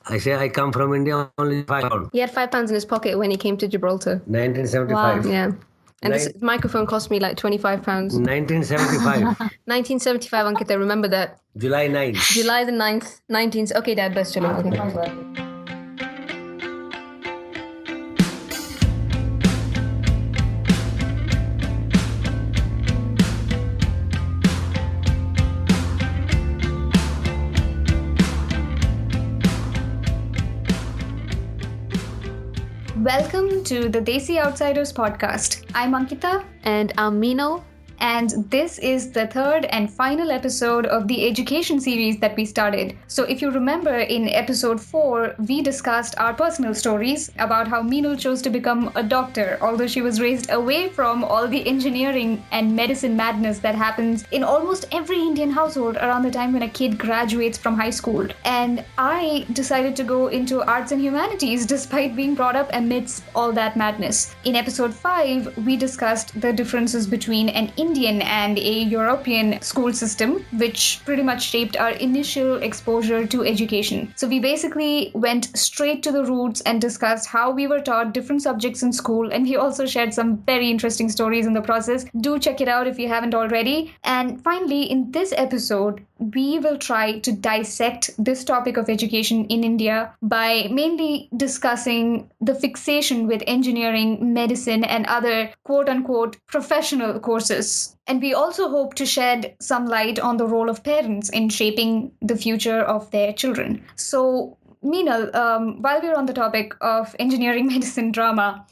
I say I come from India only £5. He had £5 in his pocket when he came to Gibraltar. 1975. Wow. Yeah. And this microphone cost me like £25. 1975. 1975, Ankita, remember that. July 9th. July the 9th, 19th. Okay, Dad, best chalo. Okay. Welcome to the Desi Outsiders podcast. I'm Ankita. And I'm Meenal. And this is the third and final episode of the education series that we started. So if you remember, in episode 4, we discussed our personal stories about how Meenal chose to become a doctor, although she was raised away from all the engineering and medicine madness that happens in almost every Indian household around the time when a kid graduates from high school. And I decided to go into arts and humanities despite being brought up amidst all that madness. In episode 5, we discussed the differences between an Indian and a European school system, which pretty much shaped our initial exposure to education. So we basically went straight to the roots and discussed how we were taught different subjects in school, and we also shared some very interesting stories in the process. Do check it out if you haven't already. And finally, in this episode, we will try to dissect this topic of education in India by mainly discussing the fixation with engineering, medicine, and other quote-unquote professional courses. And we also hope to shed some light on the role of parents in shaping the future of their children. So, Meenal, while we're on the topic of engineering, medicine, drama,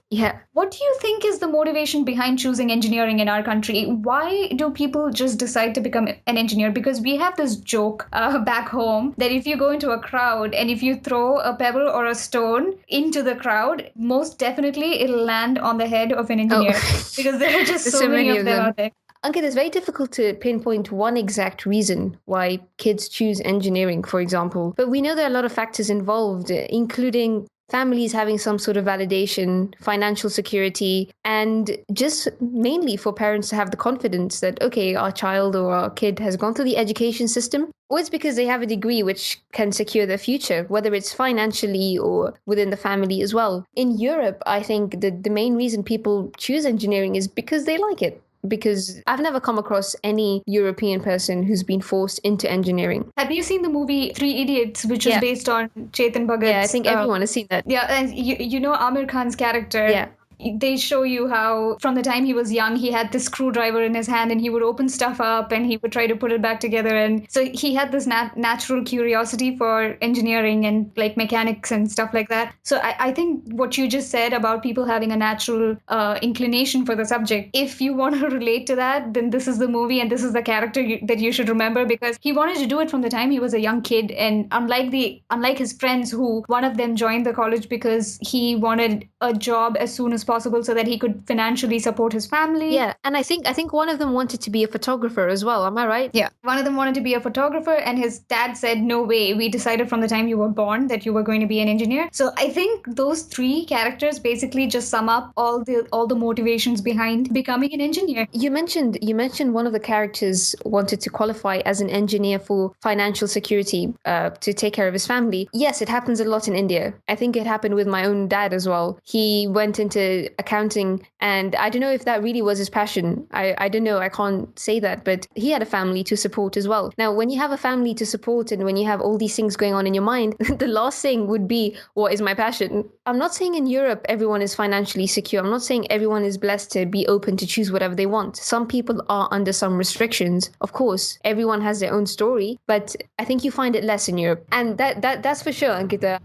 what do you think is the motivation behind choosing engineering in our country? Why do people just decide to become an engineer? Because we have this joke back home that if you go into a crowd and if you throw a pebble or a stone into the crowd, most definitely it'll land on the head of an engineer. Because there are just so many of them out there. Ankit, it's very difficult to pinpoint one exact reason why kids choose engineering, for example. But we know there are a lot of factors involved, including families having some sort of validation, financial security, and just mainly for parents to have the confidence that, okay, our child or our kid has gone through the education system, or it's because they have a degree which can secure their future, whether it's financially or within the family as well. In Europe, I think the main reason people choose engineering is because they like it. Because I've never come across any European person who's been forced into engineering. Have you seen the movie Three Idiots, which is based on Chetan Bhagat's... Yeah, I think everyone has seen that. Yeah, and you know Amir Khan's character... Yeah. They show you how from the time he was young, he had this screwdriver in his hand and he would open stuff up and he would try to put it back together. And so he had this natural curiosity for engineering and like mechanics and stuff like that. So I think what you just said about people having a natural inclination for the subject, if you want to relate to that, then this is the movie and this is the character that you should remember, because he wanted to do it from the time he was a young kid. And unlike his friends, who one of them joined the college because he wanted a job as soon as possible so that he could financially support his family. Yeah, and I think one of them wanted to be a photographer as well. Am I right? Yeah, one of them wanted to be a photographer, and his dad said, "No way. We decided from the time you were born that you were going to be an engineer." So I think those three characters basically just sum up all the motivations behind becoming an engineer. You mentioned one of the characters wanted to qualify as an engineer for financial security, to take care of his family. Yes, it happens a lot in India. I think it happened with my own dad as well. He went into accounting, and I don't know if that really was his passion. I don't know, I can't say that, but he had a family to support as well. Now, when you have a family to support and when you have all these things going on in your mind, the last thing would be, what is my passion? I'm not saying in Europe everyone is financially secure. I'm not saying everyone is blessed to be open to choose whatever they want. Some people are under some restrictions. Of course, everyone has their own story, but I think you find it less in Europe. And that's for sure, Ankita.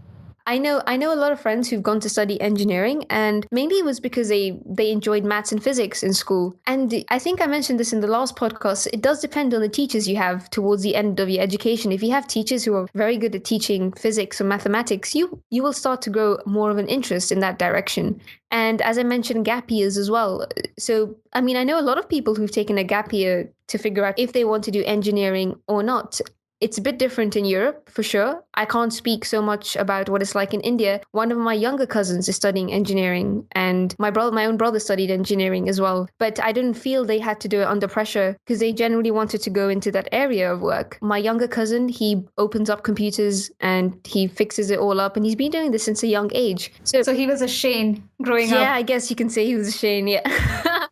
I know a lot of friends who've gone to study engineering, and mainly it was because they enjoyed maths and physics in school. And I think I mentioned this in the last podcast. It does depend on the teachers you have towards the end of your education. If you have teachers who are very good at teaching physics or mathematics, you will start to grow more of an interest in that direction. And as I mentioned, gap years as well. So, I mean, I know a lot of people who've taken a gap year to figure out if they want to do engineering or not. it's a bit different in Europe, for sure. I can't speak so much about what it's like in India. One of my younger cousins is studying engineering, and my own brother studied engineering as well. But I didn't feel they had to do it under pressure because they generally wanted to go into that area of work. My younger cousin, he opens up computers and he fixes it all up, and he's been doing this since a young age. So he was a Shane growing up. Yeah, I guess you can say he was a Shane, yeah.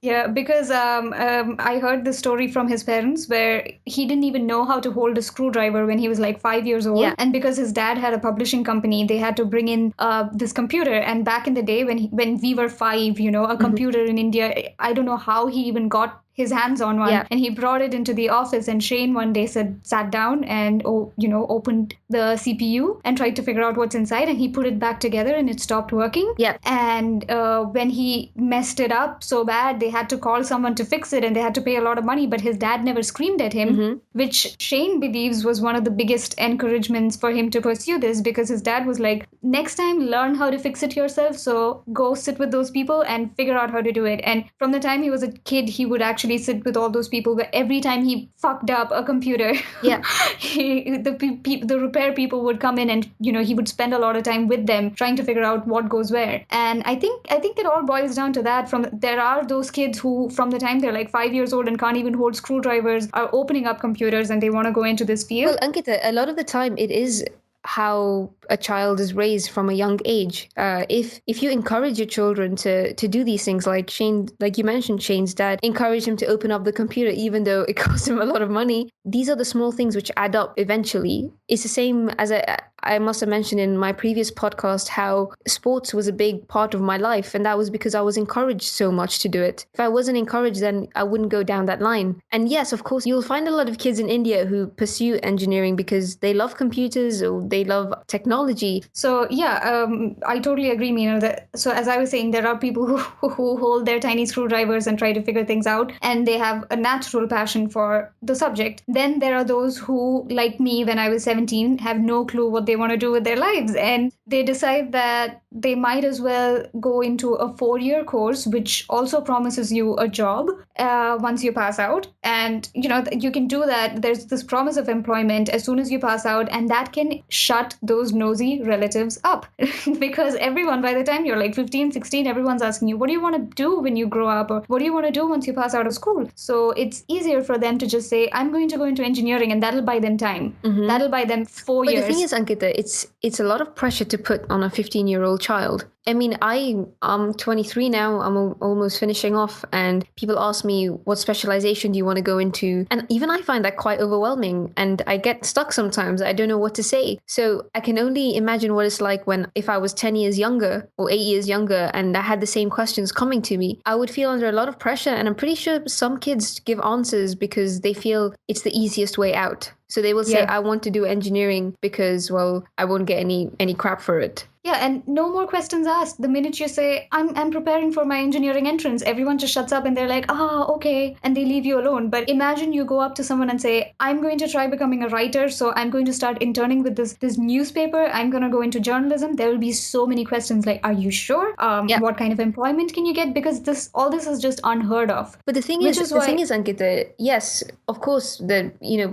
Yeah, because I heard the story from his parents where he didn't even know how to hold a screwdriver when he was like 5 years old. Yeah. And because his dad had a publishing company, they had to bring in this computer. And back in the day when we were 5, a computer in India, I don't know how he even got his hands on one. Yeah. And he brought it into the office, and Shane one day sat down and opened the CPU and tried to figure out what's inside, and he put it back together and it stopped working. Yeah. And when he messed it up so bad, they had to call someone to fix it, and they had to pay a lot of money, but his dad never screamed at him, which Shane believes was one of the biggest encouragements for him to pursue this, because his dad was like, next time learn how to fix it yourself, so go sit with those people and figure out how to do it. And from the time he was a kid, he would actually sit with all those people, but every time he fucked up a computer, Yeah. the repair people would come in, and he would spend a lot of time with them trying to figure out what goes where. And I think it all boils down to that. There are those kids who, from the time they're like 5 years old and can't even hold screwdrivers, are opening up computers and they want to go into this field. Well, Ankita, a lot of the time it is how a child is raised from a young age. If you encourage your children to do these things, like Shane, like you mentioned, Shane's dad encouraged him to open up the computer even though it cost him a lot of money. These are the small things which add up eventually. It's the same as I must have mentioned in my previous podcast how sports was a big part of my life, and that was because I was encouraged so much to do it. If I wasn't encouraged, then I wouldn't go down that line. And yes, of course, you'll find a lot of kids in India who pursue engineering because they love computers or they love technology. So yeah, I totally agree, Meenal. So as I was saying, there are people who hold their tiny screwdrivers and try to figure things out, and they have a natural passion for the subject. Then there are those who, like me when I was 17, have no clue what they want to do with their lives, and they decide that they might as well go into a 4-year course, which also promises you a job once you pass out. And you can do that. There's this promise of employment as soon as you pass out, and that can shut those nosy relatives up because everyone, by the time you're like 15, 16, everyone's asking you, what do you want to do when you grow up, or what do you want to do once you pass out of school? So it's easier for them to just say, I'm going to go into engineering, and that'll buy them time. That'll buy them 4 years. But the thing is, Ankita, it's a lot of pressure to put on a 15-year-old child. I mean, I'm 23 now. I'm almost finishing off, and people ask me, what specialization do you want to go into? And even I find that quite overwhelming, and I get stuck sometimes. I don't know what to say. So I can only imagine what it's like if I was 10 years younger or 8 years younger and I had the same questions coming to me. I would feel under a lot of pressure, and I'm pretty sure some kids give answers because they feel it's the easiest way out. So they will say, I want to do engineering because, well, I won't get any crap for it. Yeah, and no more questions asked. The minute you say, I'm preparing for my engineering entrance, everyone just shuts up and they're like, okay, and they leave you alone. But imagine you go up to someone and say, I'm going to try becoming a writer, so I'm going to start interning with this newspaper. I'm going to go into journalism. There will be so many questions like, are you sure? What kind of employment can you get? Because all this is just unheard of. But the thing is, Ankita, yes, of course,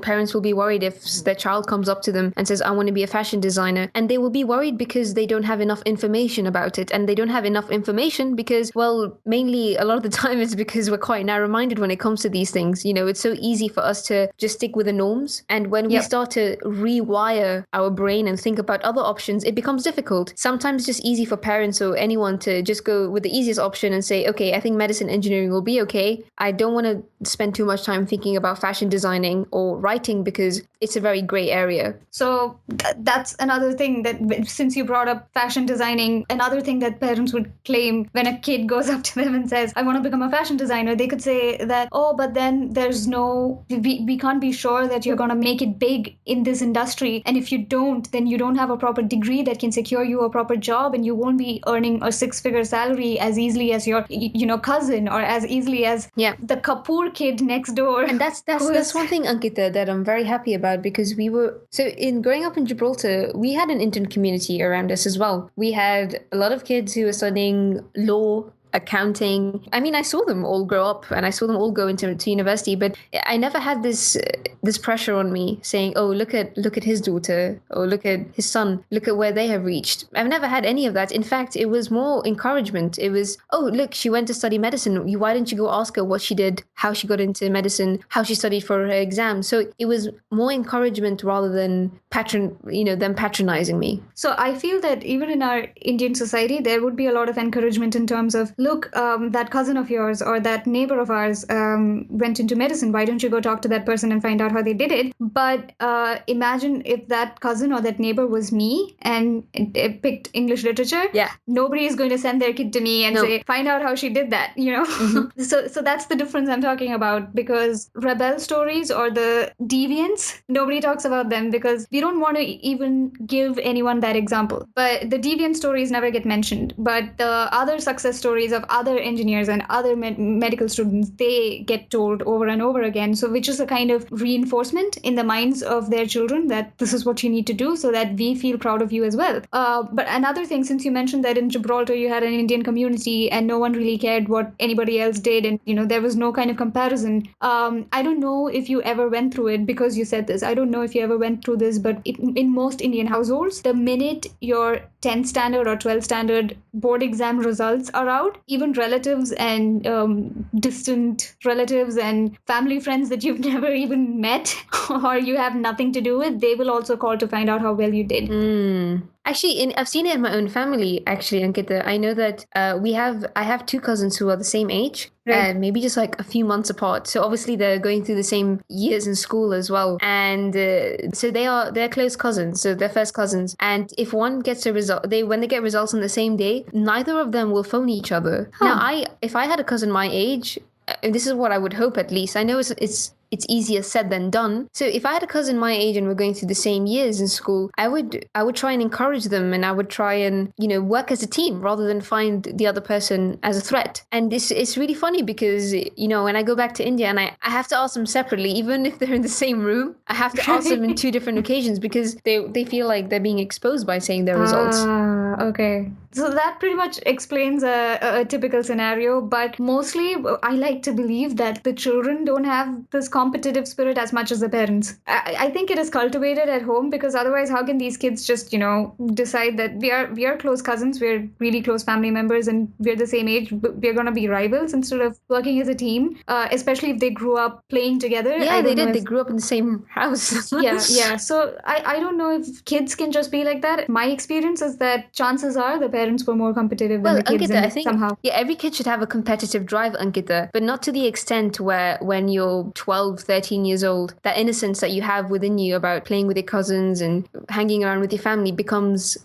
parents will be worried if their child comes up to them and says, I want to be a fashion designer, and they will be worried because they don't have enough information about it. And they don't have enough information because, well, mainly a lot of the time it's because we're quite narrow-minded when it comes to these things. It's so easy for us to just stick with the norms. And when we start to rewire our brain and think about other options, it becomes difficult. Sometimes it's just easy for parents or anyone to just go with the easiest option and say, okay, I think medicine engineering will be okay. I don't want to spend too much time thinking about fashion designing or writing because it's a very gray area. So that's another thing that, since you brought up fashion designing, another thing that parents would claim when a kid goes up to them and says, I want to become a fashion designer, they could say that, but then we can't be sure that you're going to make it big in this industry. And if you don't, then you don't have a proper degree that can secure you a proper job, and you won't be earning a 6-figure salary as easily as your, cousin, or as easily as the Kapoor kid next door. And that's one thing, Ankita, that I'm very happy about, because in growing up in Gibraltar, we had an Indian community around us as well. We had a lot of kids who were studying law, accounting. I mean, I saw them all grow up and I saw them all go into to university, but I never had this pressure on me saying, "Oh, look at his daughter, or look at his son, look at where they have reached." I've never had any of that. In fact, it was more encouragement. It was, "Oh, look, she went to study medicine. Why didn't you go ask her what she did, how she got into medicine, how she studied for her exam?" So it was more encouragement rather than them patronizing me. So I feel that even in our Indian society, there would be a lot of encouragement in terms of, look, that cousin of yours or that neighbor of ours went into medicine. Why don't you go talk to that person and find out how they did it? But imagine if that cousin or that neighbor was me and it picked English literature. Yeah. Nobody is going to send their kid to me and say, find out how she did that, Mm-hmm. So that's the difference I'm talking about, because rebel stories or the deviants, nobody talks about them because we don't want to even give anyone that example. But the deviant stories never get mentioned. But the other success stories of other engineers and other medical students, they get told over and over again. So which is a kind of reinforcement in the minds of their children that this is what you need to do so that we feel proud of you as well. But another thing, since you mentioned that in Gibraltar you had an Indian community and no one really cared what anybody else did, and there was no kind of comparison. I don't know if you ever went through it, because you said this. I don't know if you ever went through this, but in most Indian households, the minute your 10th standard or 12th standard board exam results are out, even relatives and distant relatives and family friends that you've never even met or you have nothing to do with, they will also call to find out how well you did. Actually, I've seen it in my own family, actually, Ankita. I know that I have two cousins who are the same age, Right. maybe just like a few months apart. So obviously they're going through the same years in school as well. And so they're close cousins. So they're first cousins. And if one gets a result, when they get results on the same day, neither of them will phone each other. Now, if I had a cousin my age, this is what I would hope at least. I know it's easier said than done. So if I had a cousin my age and we're going through the same years in school, I would try and encourage them, and I would try and work as a team rather than find the other person as a threat. And it's really funny because when I go back to India and I have to ask them separately, even if they're in the same room, I have to ask them in two different occasions because they feel like they're being exposed by saying their results. Okay. So that pretty much explains a typical scenario, but mostly I like to believe that the children don't have this competitive spirit as much as the parents. I think it is cultivated at home, because otherwise how can these kids just, decide that we are close cousins, we're really close family members and we're the same age, we're going to be rivals instead of working as a team, especially if they grew up playing together. Yeah, they did. They grew up in the same house. Yeah. So I don't know if kids can just be like that. My experience is that chances are the parents were more competitive than the kids. Ankita, I think somehow. Yeah, every kid should have a competitive drive, Ankita, but not to the extent where when you're 12, 13 years old, that innocence that you have within you about playing with your cousins and hanging around with your family becomes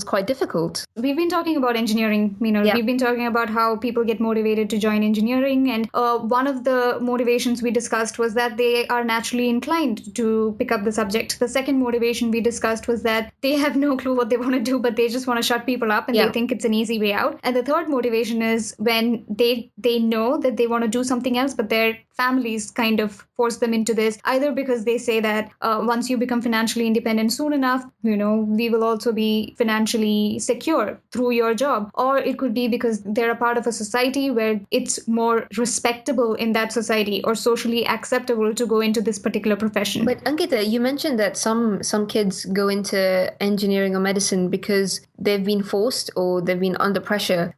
quite difficult. We've been talking about engineering, Meenal. Yeah. We've been talking about how people get motivated to join engineering, and one of the motivations we discussed was that they are naturally inclined to pick up the subject. The second motivation we discussed was that they have no clue what they want to do, but they just want to shut people up and they think it's an easy way out. And the third motivation is when they know that they want to do something else, but their families kind of force them into this, either because they say that once you become financially independent soon enough, we will also be financially secure through your job. Or it could be because they're a part of a society where it's more respectable in that society or socially acceptable to go into this particular profession. But Ankita, you mentioned that some kids go into engineering or medicine because they've been forced or they've been under pressure.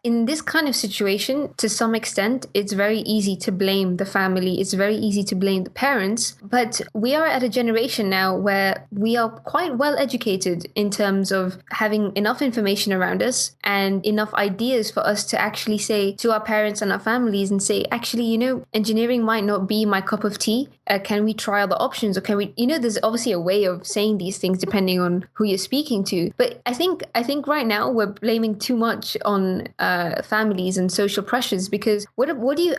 In this kind of situation, to some extent, it's very easy to blame the family. It's very easy to blame the parents. But we are at a generation now where we are quite well educated in terms of having enough information around us and enough ideas for us to actually say to our parents and our families and say, actually, engineering might not be my cup of tea. Can we try other options? Or can we, there's obviously a way of saying these things depending on who you're speaking to. But I think right now we're blaming too much on families and social pressures, because what do you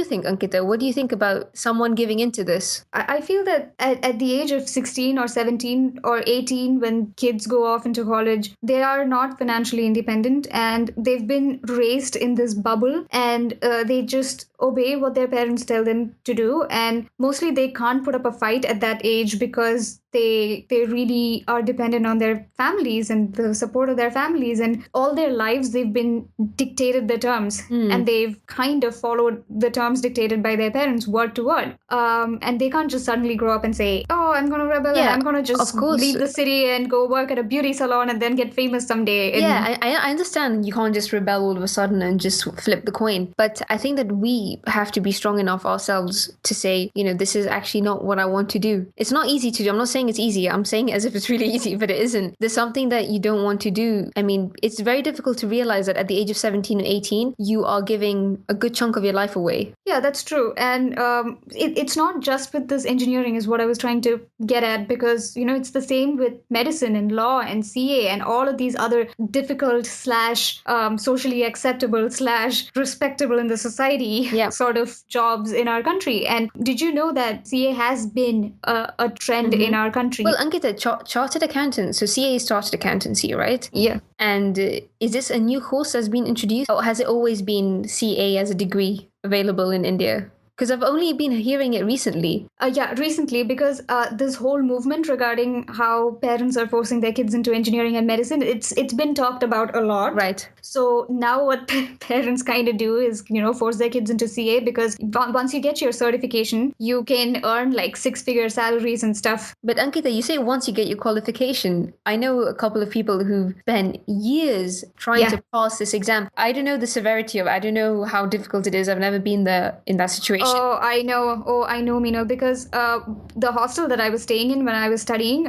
think, Ankita? What do you think about someone giving into this? I feel that at the age of 16 or 17 or 18, when kids go off into college, they are not financially independent and they've been raised in this bubble, and they just obey what their parents tell them to do. And mostly they can't put up a fight at that age because they really are dependent on their families and the support of their families, and all their lives they've been dictated the terms, and they've kind of followed the terms dictated by their parents word to word. And they can't just suddenly grow up and say, oh, I'm going to rebel and I'm going to just of course. leave the city and go work at a beauty salon and then get famous someday. And Yeah, I understand you can't just rebel all of a sudden and just flip the coin. But I think that we have to be strong enough ourselves to say, this is actually not what I want to do. It's not easy to do. I'm not saying it's easy. I'm saying it as if it's really easy, but it isn't. There's something that you don't want to do. I mean, it's very difficult to realize that at the age of 17 or 18, you are giving a good chunk of your life away. Yeah, that's true. And it's not just with this engineering is what I was trying to get at, because, it's the same with medicine and law and CA and all of these other difficult / socially acceptable / respectable in the society sort of jobs in our country. And did you know that CA has been a trend in our country? Well, Ankita, chartered accountant. So CA is chartered accountancy, right? Yeah. And is this a new course that's been introduced, or has it always been CA as a degree available in India? Because I've only been hearing it recently. Recently, because this whole movement regarding how parents are forcing their kids into engineering and medicine, it's been talked about a lot. Right. So now what parents kind of do is, force their kids into CA, because once you get your certification, you can earn like 6-figure salaries and stuff. But Ankita, you say once you get your qualification. I know a couple of people who've spent years trying to pass this exam. I don't know the severity of it. I don't know how difficult it is. I've never been there in that situation. Oh, I know, Meenal, because the hostel that I was staying in when I was studying,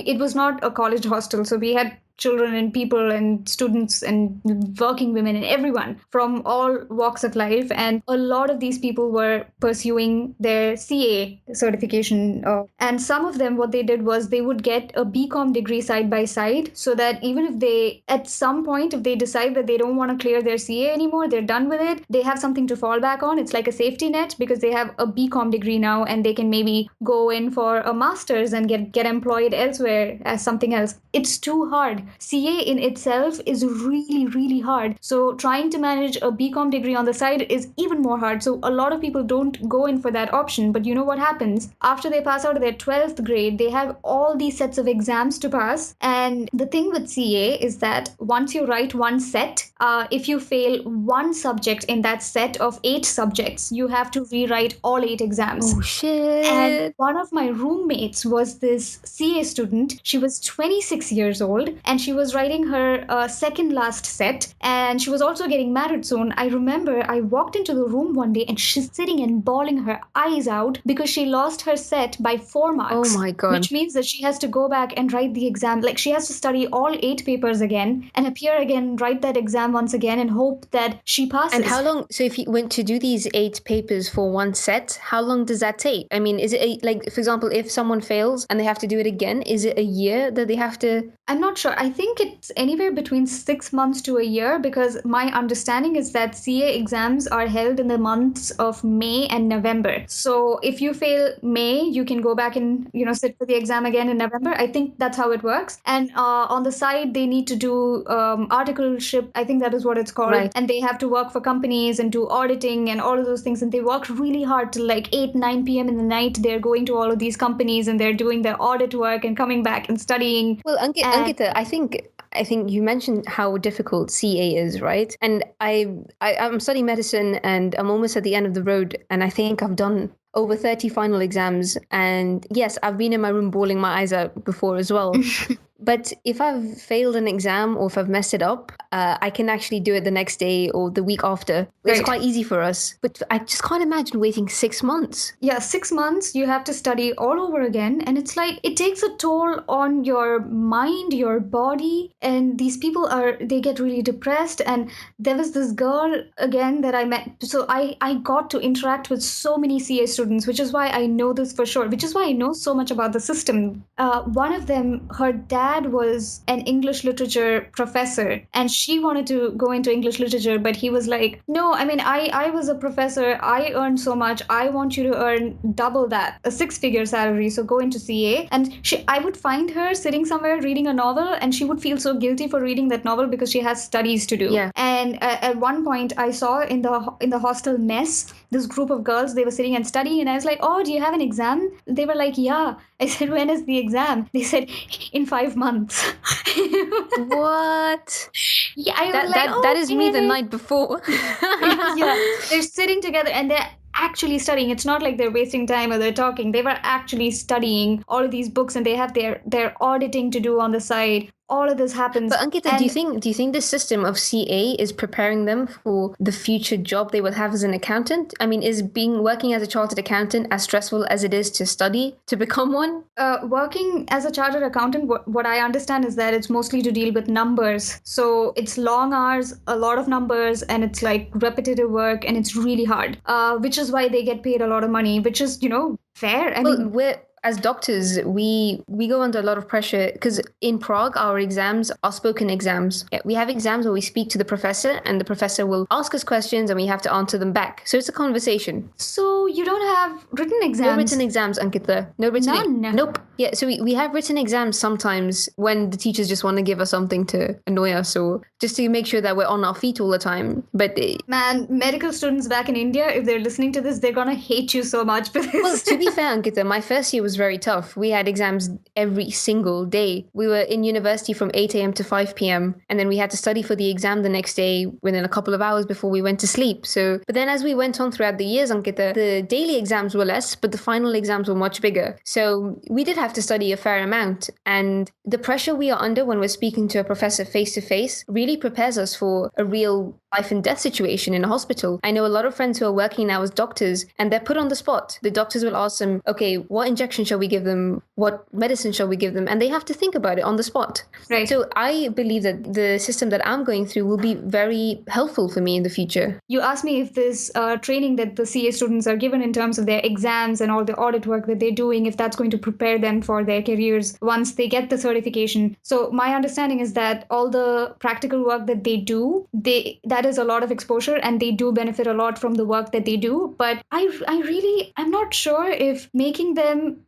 it was not a college hostel. So we had children and people and students and working women and everyone from all walks of life. And a lot of these people were pursuing their CA certification. And some of them, what they did was they would get a BCom degree side by side, so that even if they, at some point, if they decide that they don't want to clear their CA anymore, they're done with it, they have something to fall back on. It's like a safety net, because they have a BCom degree now and they can maybe go in for a master's and get employed elsewhere as something else. It's too hard. CA in itself is really, really hard. So trying to manage a BCom degree on the side is even more hard. So a lot of people don't go in for that option. But you know what happens? After they pass out of their 12th grade, they have all these sets of exams to pass. And the thing with CA is that once you write one set, if you fail one subject in that set of 8 subjects, you have to rewrite all 8 exams. Oh, shit. And one of my roommates was this CA student. She was 26 years old and she was writing her second last set, and she was also getting married soon. I remember I walked into the room one day and she's sitting and bawling her eyes out because she lost her set by 4 marks. Oh my God. Which means that she has to go back and write the exam. Like, she has to study all 8 papers again and appear again, write that exam once again and hope that she passes. And how long, so if you went to do these 8 papers for one set, how long does that take? I mean, is it like, for example, if someone fails and they have to do it again, is it a year that they have to? I'm not sure. I think it's anywhere between 6 months to a year, because my understanding is that CA exams are held in the months of May and November. So if you fail May, you can go back and, sit for the exam again in November. I think that's how it works. And on the side, they need to do articleship. I think that is what it's called. Right. And they have to work for companies and do auditing and all of those things. And they work really hard till like 8-9 p.m. in the night. They're going to all of these companies and they're doing their audit work and coming back and studying. Well, Ankita, I think you mentioned how difficult CA is, right? And I'm studying medicine and I'm almost at the end of the road, and I think I've done over 30 final exams. And yes, I've been in my room bawling my eyes out before as well. But if I've failed an exam or if I've messed it up, I can actually do it the next day or the week after. It's quite easy for us. But I just can't imagine waiting 6 months. Yeah, 6 months, you have to study all over again. And it's like, it takes a toll on your mind, your body. And these people they get really depressed. And there was this girl, again, that I met. So I got to interact with so many CA students, which is why I know this for sure, which is why I know so much about the system. One of them, her dad was an English literature professor, and she wanted to go into English literature, but he was like, no, I mean, I was a professor, I earned so much, I want you to earn double that, a 6-figure salary, so go into CA. And I would find her sitting somewhere reading a novel, and she would feel so guilty for reading that novel because she has studies to do. Yeah. And at one point I saw in the hostel mess, this group of girls, they were sitting and studying, and I was like, oh, do you have an exam? They were like, yeah. I said, when is the exam? They said, in 5 months. What? Yeah, I was That is me the okay. night before. Yeah, they're sitting together and they're actually studying. It's not like they're wasting time or they're talking. They were actually studying all of these books, and they have their auditing to do on the side. All of this happens. But Ankita, do you think this system of CA is preparing them for the future job they will have as an accountant? I mean, is working as a chartered accountant as stressful as it is to study to become one? Working as a chartered accountant, what I understand is that it's mostly to deal with numbers. So it's long hours, a lot of numbers, and it's like repetitive work, and it's really hard. Which is why they get paid a lot of money, which is, fair. I mean, as doctors, we go under a lot of pressure because in Prague, our exams are spoken exams. Yeah, we have exams where we speak to the professor, and the professor will ask us questions, and we have to answer them back. So it's a conversation. So you don't have written exams? No written exams, Ankita. No written. None. Nope. Yeah. So we have written exams sometimes when the teachers just want to give us something to annoy us, or just to make sure that we're on our feet all the time. But man, medical students back in India, if they're listening to this, they're gonna hate you so much for this. Well, to be fair, Ankita, my first year was very tough. We had exams every single day. We were in university from 8 a.m. to 5 p.m. and then we had to study for the exam the next day within a couple of hours before we went to sleep. So, but then as we went on throughout the years, Ankita, the daily exams were less, but the final exams were much bigger. So we did have to study a fair amount, and the pressure we are under when we're speaking to a professor face to face really prepares us for a real life and death situation in a hospital. I know a lot of friends who are working now as doctors, and they're put on the spot. The doctors will ask them, okay, what injection shall we give them? What medicine shall we give them? And they have to think about it on the spot. Right. So I believe that the system that I'm going through will be very helpful for me in the future. You asked me if this training that the CA students are given in terms of their exams and all the audit work that they're doing, if that's going to prepare them for their careers once they get the certification. So my understanding is that all the practical work that they do, that is a lot of exposure, and they do benefit a lot from the work that they do. But I'm not sure if making them,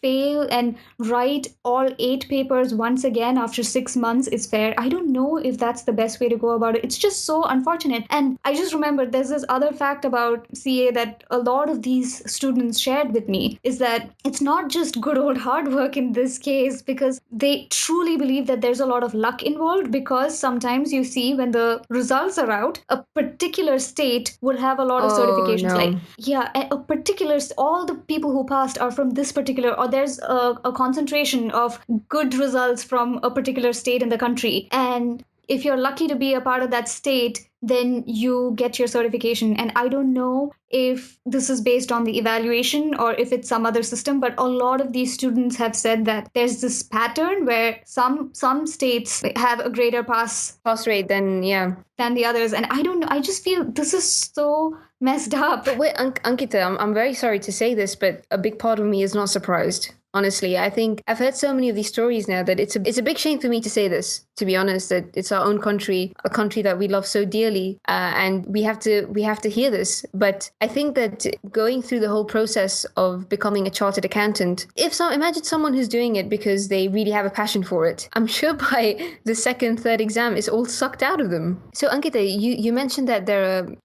fail and write all 8 papers once again after 6 months is fair. I don't know if that's the best way to go about it. It's just so unfortunate. And I just remember there's this other fact about CA that a lot of these students shared with me, is that it's not just good old hard work in this case, because they truly believe that there's a lot of luck involved, because sometimes you see when the results are out, a particular state would have a lot of certifications. No. Like, yeah, a particular, all the people who passed are from this particular, or there's a concentration of good results from a particular state in the country. And if you're lucky to be a part of that state, then you get your certification. And I don't know if this is based on the evaluation or if it's some other system, but a lot of these students have said that there's this pattern where some states have a greater pass rate than the others. And I don't know, I just feel this is so messed up. But wait, Ankita, I'm very sorry to say this, but a big part of me is not surprised. Honestly, I think I've heard so many of these stories now that it's a big shame for me to say this, to be honest, that it's our own country, a country that we love so dearly, and we have to hear this. But I think that going through the whole process of becoming a chartered accountant, imagine someone who's doing it because they really have a passion for it. I'm sure by the second, third exam, it's all sucked out of them. So Ankita, you mentioned that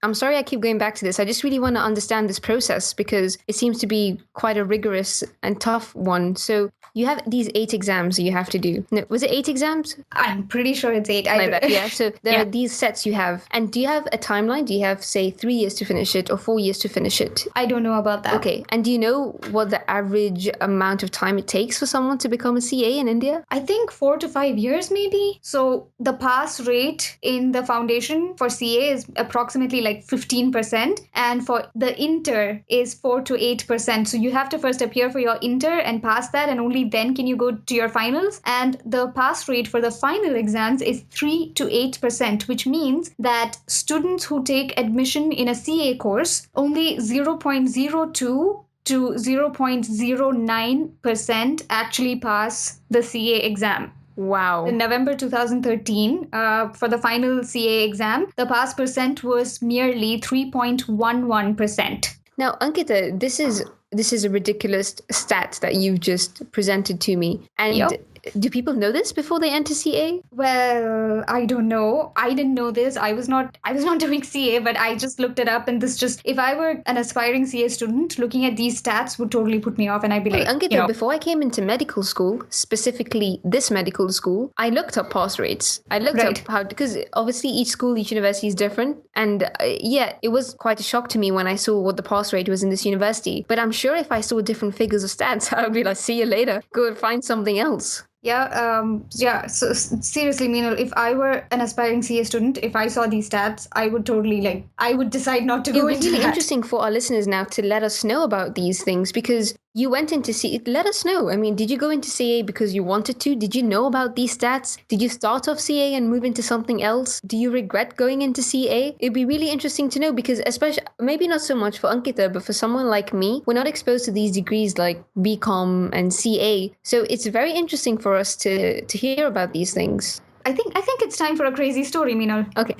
I'm sorry I keep going back to this. I just really want to understand this process because it seems to be quite a rigorous and tough one. So you have these 8 exams you have to do. No, was it 8 exams? I'm pretty sure it's 8. Yeah. So there are these sets you have. And do you have a timeline? Do you have, say, 3 years to finish it or 4 years to finish it? I don't know about that. Okay. And do you know what the average amount of time it takes for someone to become a CA in India? I think 4 to 5 years maybe. So the pass rate in the foundation for CA is approximately like 15%. And for the inter is 4 to 8%. So you have to first appear for your inter and pass that, and only then can you go to your finals. And the pass rate for the final exams is 3 to 8%, which means that students who take admission in a CA course, only 0.02 to 0.09% actually pass the CA exam. Wow. In November 2013, for the final CA exam, the pass percent was merely 3.11%. Now, Ankita, this is a ridiculous stat that you've just presented to me. And do people know this before they enter CA? Well, I don't know. I didn't know this. I was not doing CA, but I just looked it up, and this just, if I were an aspiring CA student, looking at these stats would totally put me off, and I'd be like, Ankita, before I came into medical school, specifically this medical school, I looked up pass rates. I looked up how, because obviously each school, each university is different. And yeah, it was quite a shock to me when I saw what the pass rate was in this university. But I'm sure if I saw different figures of stats, I would be like, see you later. Go and find something else. Yeah. So seriously, Meenal, if I were an aspiring CA student, if I saw these stats, I would totally I would decide not to go into that. It would be really interesting for our listeners now to let us know about these things, because you went into CA. Let us know. I mean, did you go into CA because you wanted to? Did you know about these stats? Did you start off CA and move into something else? Do you regret going into CA? It'd be really interesting to know, because especially, maybe not so much for Ankita, but for someone like me, we're not exposed to these degrees like BCom and CA. So it's very interesting for us to hear about these things. I think it's time for a crazy story, Meenal. Okay.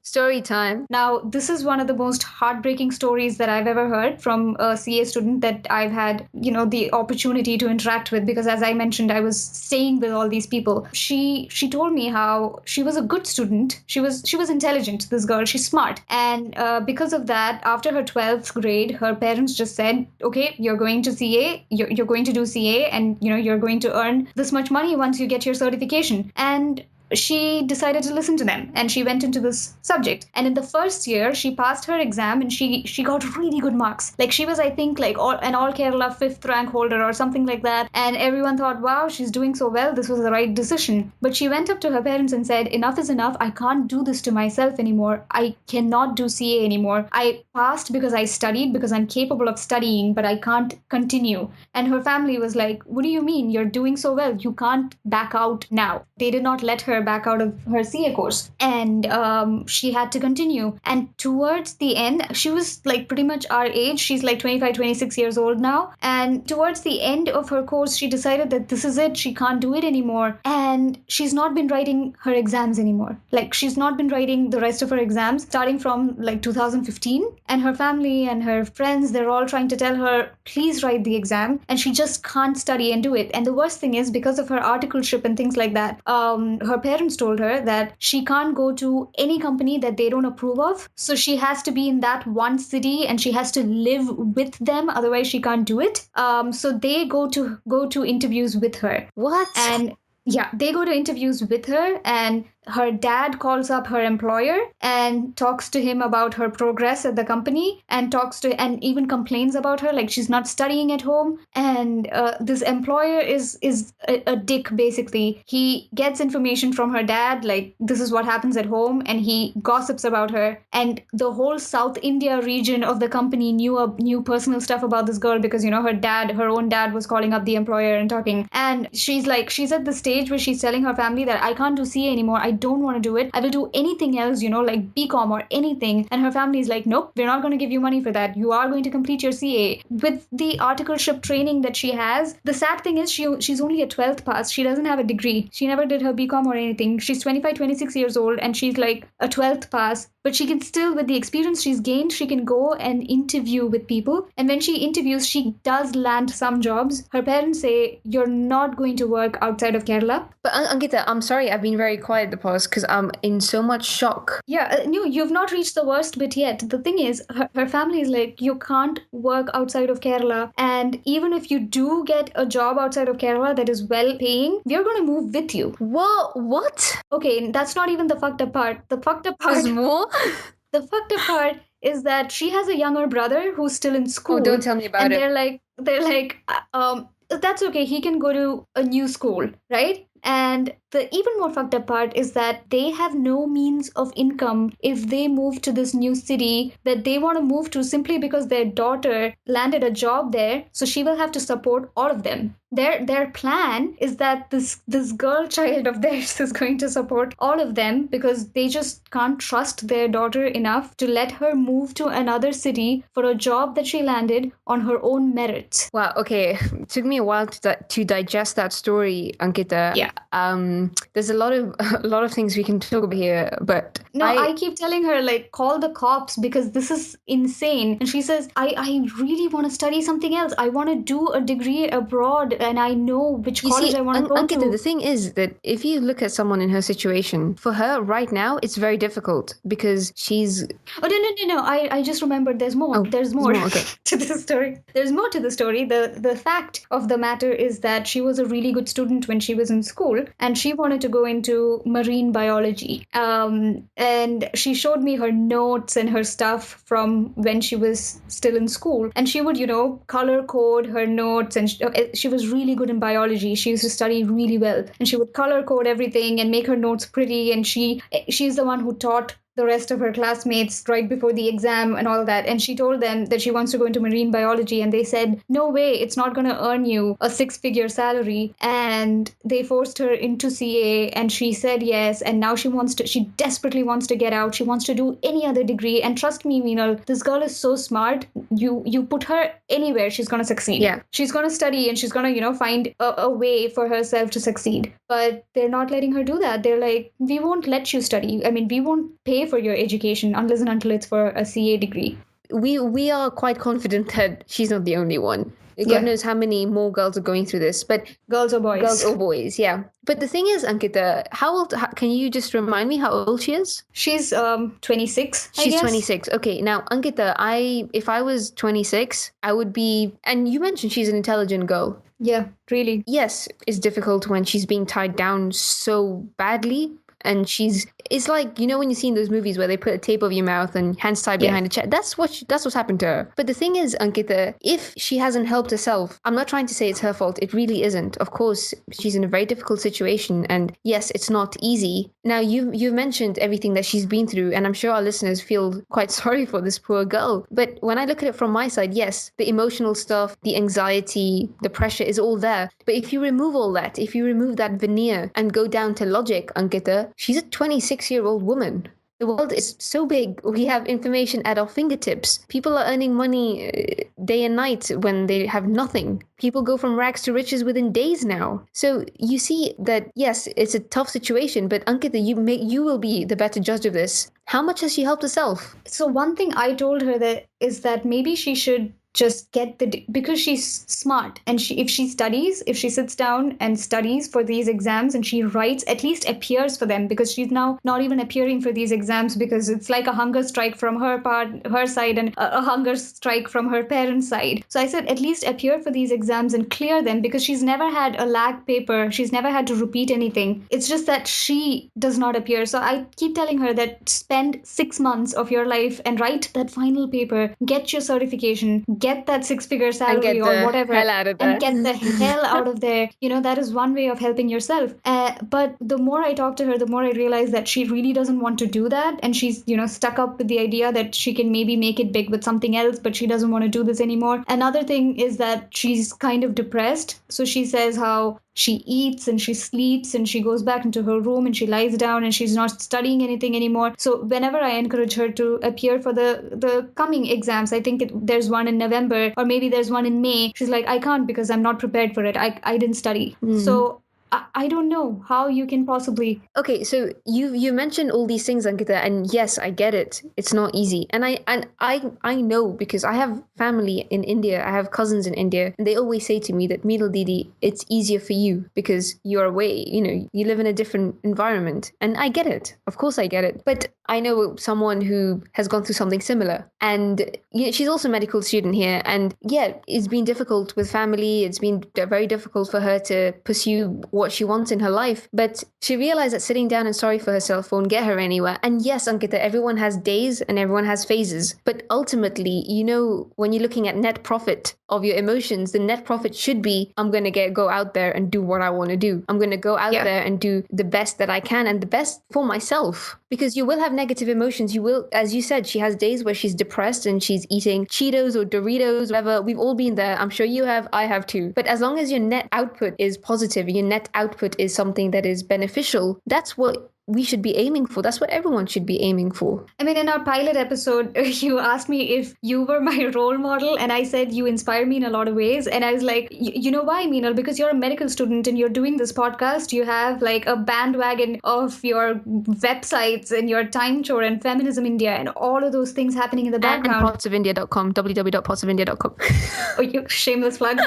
Story time. Now, this is one of the most heartbreaking stories that I've ever heard from a CA student that I've had, the opportunity to interact with, because as I mentioned, I was staying with all these people. She told me how she was a good student. She was intelligent, this girl. She's smart. And because of that, after her 12th grade, her parents just said, okay, you're going to CA, you're going to do CA, and you're going to earn this much money once you get your certification. And she decided to listen to them, and she went into this subject. And in the first year, she passed her exam, and she got really good marks. Like, she was, I think, an all Kerala 5th rank holder or something like that. And everyone thought, wow, she's doing so well. This was the right decision. But she went up to her parents and said, enough is enough. I can't do this to myself anymore. I cannot do CA anymore. I passed because I studied, because I'm capable of studying, but I can't continue. And her family was like, what do you mean? You're doing so well. You can't back out now. They did not let her back out of her CA course, and she had to continue. And towards the end, she was pretty much our age. She's 25, 26 years old now. And towards the end of her course, she decided that this is it. She can't do it anymore. And she's not been writing her exams anymore. She's not been writing the rest of her exams starting from 2015. And her family and her friends, they're all trying to tell her, please write the exam. And she just can't study and do it. And the worst thing is, because of her articleship and things like that, her parents told her that she can't go to any company that they don't approve of. So she has to be in that one city, and she has to live with them. Otherwise, she can't do it. So they go to interviews with her. What? And yeah, they go to interviews with her, and her dad calls up her employer and talks to him about her progress at the company, and even complains about her, she's not studying at home. And this employer is a dick, basically. He gets information from her dad, this is what happens at home, and he gossips about her. And the whole South India region of the company knew personal stuff about this girl, because her own dad was calling up the employer and talking. And she's at the stage where she's telling her family that I can't do CA anymore. I don't want to do it. I will do anything else, like BCom or anything. And her family is like, nope, we're not going to give you money for that. You are going to complete your CA. With the articleship training that she has, the sad thing is she's only a 12th pass. She doesn't have a degree. She never did her BCom or anything. She's 25, 26 years old, and she's a 12th pass. But she can still, with the experience she's gained, she can go and interview with people. And when she interviews, she does land some jobs. Her parents say, you're not going to work outside of Kerala. But Ankita, I'm sorry, I've been very quiet the past because I'm in so much shock. Yeah, no, you've not reached the worst bit yet. The thing is, her family is like, you can't work outside of Kerala. And even if you do get a job outside of Kerala that is well paying, we're going to move with you. What? Okay, that's not even the fucked up part. The fucked up part... There's more? The fucked up part is that she has a younger brother who's still in school. Oh, don't tell me about it. And they're like, that's okay. He can go to a new school, right? And the even more fucked up part is that they have no means of income if they move to this new city that they want to move to, simply because their daughter landed a job there. So she will have to support all of them. Their plan is that this girl child of theirs is going to support all of them, because they just can't trust their daughter enough to let her move to another city for a job that she landed on her own merits. Wow, okay. It took me a while to digest that story, Ankita. Yeah. There's a lot of things we can talk about here, but I keep telling her, call the cops, because this is insane. And she says, I really want to study something else. I want to do a degree abroad and I know which You college see, I want to go Ankita, to. the thing is that if you look at someone in her situation, for her right now, it's very difficult because she's. Oh, no. I just remembered there's more. Oh, there's more okay. to the story. There's more to the story. The fact of the matter is that she was a really good student when she was in school, and she wanted to go into marine biology. And she showed me her notes and her stuff from when she was still in school. And she would, color code her notes, and she was really good in biology. She used to study really well, and she would color code everything and make her notes pretty. And she's the one who taught the rest of her classmates right before the exam and all that. And she told them that she wants to go into marine biology, and they said, no way, it's not going to earn you a 6-figure salary. And they forced her into CA, and she said yes. And now she desperately wants to get out. She wants to do any other degree. And trust me, Meenal, this girl is so smart. You put her anywhere, she's going to succeed. Yeah. She's going to study, and she's going to, find a way for herself to succeed. But they're not letting her do that. They're like, we won't let you study. I mean, we won't pay for your education unless and until it's for a CA degree. We are quite confident that she's not the only one. God Yeah. knows how many more girls are going through this, but Girls or boys? girls or boys, yeah. But the thing is, Ankita, can you just remind me how old she is? She's 26. I She's guess. 26. Okay, now Ankita, if I was 26, I would be. And you mentioned she's an intelligent girl. Yeah, really. Yes, it's difficult when she's being tied down so badly. And it's like, when you see in those movies where they put a tape over your mouth and hands tied behind a chair. That's what's happened to her. But the thing is, Ankita, if she hasn't helped herself, I'm not trying to say it's her fault. It really isn't. Of course, she's in a very difficult situation. And yes, it's not easy. Now, you've mentioned everything that she's been through. And I'm sure our listeners feel quite sorry for this poor girl. But when I look at it from my side, yes, the emotional stuff, the anxiety, the pressure is all there. But if you remove all that, if you remove that veneer and go down to logic, Ankita, she's a 26-year-old woman. The world is so big. We have information at our fingertips. People are earning money day and night when they have nothing. People go from rags to riches within days now. So you see that, yes, it's a tough situation, but Ankita, you will be the better judge of this. How much has she helped herself? So one thing I told her is that maybe she should just get because she's smart, and if she sits down and studies for these exams and she writes, at least appears for them, because she's now not even appearing for these exams because it's like a hunger strike from her side, and a hunger strike from her parents' side. So I said, at least appear for these exams and clear them, because she's never had a lag paper. She's never had to repeat anything. It's just that she does not appear. So I keep telling her that spend 6 months of your life and write that final paper, get your certification, get that 6-figure salary or whatever, hell out of there. and get the hell out of there. That is one way of helping yourself. But the more I talk to her, the more I realize that she really doesn't want to do that, and she's stuck up with the idea that she can maybe make it big with something else, but she doesn't want to do this anymore. Another thing is that she's kind of depressed. So she says how she eats and she sleeps and she goes back into her room and she lies down and she's not studying anything anymore. So whenever I encourage her to appear for the coming exams, I think there's one in November or maybe there's one in May, she's like, I can't because I'm not prepared for it. I didn't study. So I don't know how you can possibly. Okay, so you mentioned all these things, Ankita, and yes, I get it. It's not easy, and I know because I have family in India. I have cousins in India, and they always say to me that Meenal Didi, it's easier for you because you're away. You live in a different environment, and I get it. Of course, I get it. But I know someone who has gone through something similar, and she's also a medical student here, and it's been difficult with family. It's been very difficult for her to pursue what she wants in her life, but she realized that sitting down and sorry for herself won't get her anywhere. And yes, Ankita, everyone has days and everyone has phases, but ultimately, when you're looking at net profit of your emotions, the net profit should be, I'm going to go out there and do what I want to do. I'm going to go out there and do the best that I can and the best for myself, because you will have negative emotions. You will, as you said, she has days where she's depressed and she's eating Cheetos or Doritos, whatever. We've all been there. I'm sure you have. I have too. But as long as your net output is positive, your net output is something that is beneficial, that's what we should be aiming for. That's what everyone should be aiming for. I mean, in our pilot episode, you asked me if you were my role model, and I said you inspire me in a lot of ways. And I was like, you know why, Meenal? Because you're a medical student and you're doing this podcast. You have like a bandwagon of your websites and your Time Chore and Feminism India and all of those things happening in the background. And potsofindia.com, www.potsofindia.com. Oh, you shameless plug.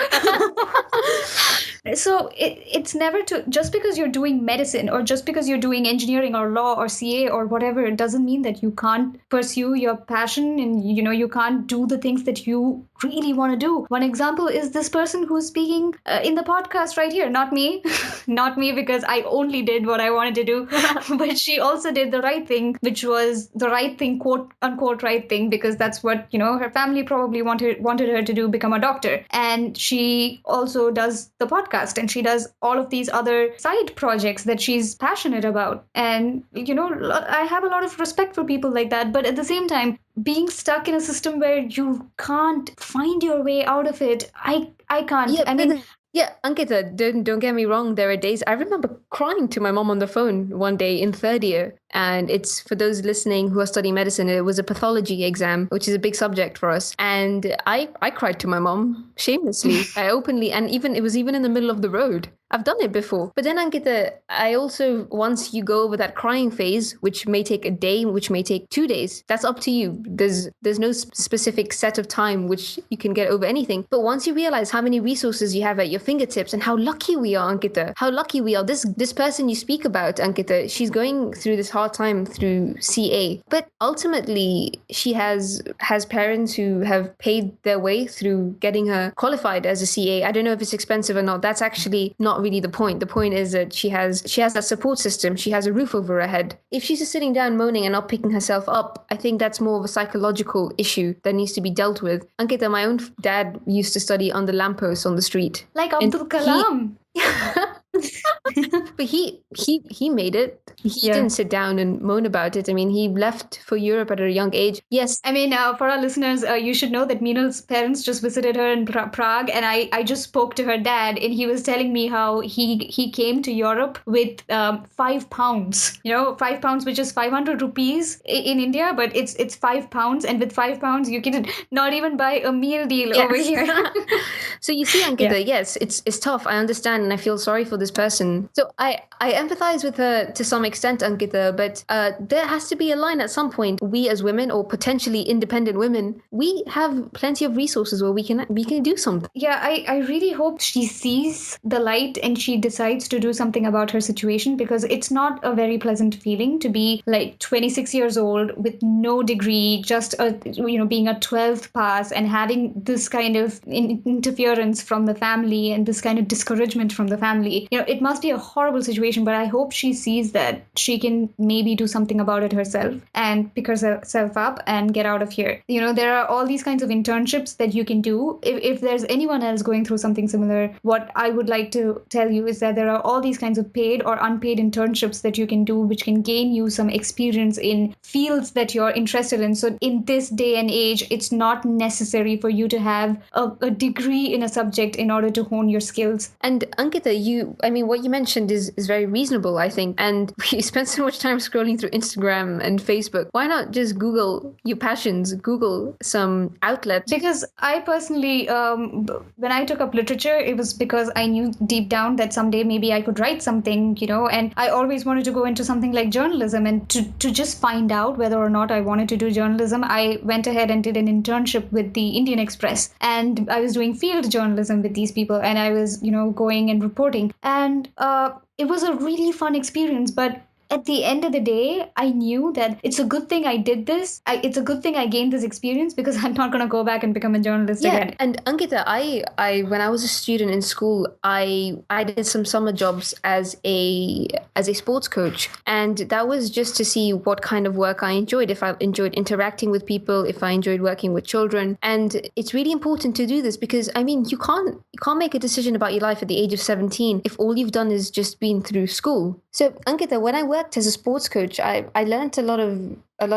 So it's never to, just because you're doing medicine or just because you're doing engineering or law or CA or whatever, it doesn't mean that you can't pursue your passion and, you can't do the things that you really want to do. One example is this person who's speaking in the podcast right here. Not me. Not me, because I only did what I wanted to do. But she also did the right thing, which was the right thing, quote unquote right thing, because that's what, her family probably wanted her to do, become a doctor. And she also does the podcast, and she does all of these other side projects that she's passionate about. And, I have a lot of respect for people like that. But at the same time, being stuck in a system where you can't find your way out of it, I can't. Yeah, I mean, yeah, Ankita, don't get me wrong. There are days I remember crying to my mom on the phone one day in third year. And it's for those listening who are studying medicine, it was a pathology exam, which is a big subject for us. And I cried to my mom shamelessly. I openly, and it was even in the middle of the road. I've done it before. But then, Ankita, I also, once you go over that crying phase, which may take a day, which may take 2 days, that's up to you. There's no specific set of time which you can get over anything. But once you realize how many resources you have at your fingertips and how lucky we are, Ankita, how lucky we are. This person you speak about, Ankita, she's going through this hard time through CA. But ultimately, she has parents who have paid their way through getting her qualified as a CA. I don't know if it's expensive or not. That's actually not really the point. The point is that she has that support system. She has a roof over her head. If she's just sitting down moaning and not picking herself up, I think that's more of a psychological issue that needs to be dealt with. Ankita, my own dad used to study on the lampposts on the street. Like Abdul Kalam. But he made it. He didn't sit down and moan about it. I mean, he left for Europe at a young age. Yes. I mean, for our listeners, you should know that Meenal's parents just visited her in Prague, and I just spoke to her dad, and he was telling me how he came to Europe with 5 pounds. 5 pounds, which is 500 rupees in India, but it's 5 pounds, and with 5 pounds, you can not even buy a meal deal over here. So you see, Ankita, yes, it's tough. I understand, and I feel sorry for this person. So I empathize with her to some extent, Ankita, but there has to be a line at some point. We as women, or potentially independent women, we have plenty of resources where we can do something. Yeah, I really hope she sees the light and she decides to do something about her situation, because it's not a very pleasant feeling to be like 26 years old with no degree, just being a 12th pass and having this kind of interference from the family and this kind of discouragement from the family. It must be a horrible situation, but I hope she sees that she can maybe do something about it herself and pick herself up and get out of here. There are all these kinds of internships that you can do. If there's anyone else going through something similar, what I would like to tell you is that there are all these kinds of paid or unpaid internships that you can do, which can gain you some experience in fields that you're interested in. So in this day and age, it's not necessary for you to have a degree in a subject in order to hone your skills. And Ankita, what you mentioned is very reasonable, I think. And we spend so much time scrolling through Instagram and Facebook. Why not just Google your passions, Google some outlets? Because I personally, when I took up literature, it was because I knew deep down that someday maybe I could write something, and I always wanted to go into something like journalism. And to just find out whether or not I wanted to do journalism, I went ahead and did an internship with the Indian Express. And I was doing field journalism with these people, and I was, going and reporting. And it was a really fun experience, but at the end of the day, I knew that it's a good thing I did this. It's a good thing I gained this experience, because I'm not going to go back and become a journalist again. And Ankita, I when I was a student in school, I did some summer jobs as a sports coach, and that was just to see what kind of work I enjoyed. If I enjoyed interacting with people, if I enjoyed working with children. And it's really important to do this, because you can't make a decision about your life at the age of 17 if all you've done is just been through school. So Ankita, when I worked worked as a sports coach, I learned a lot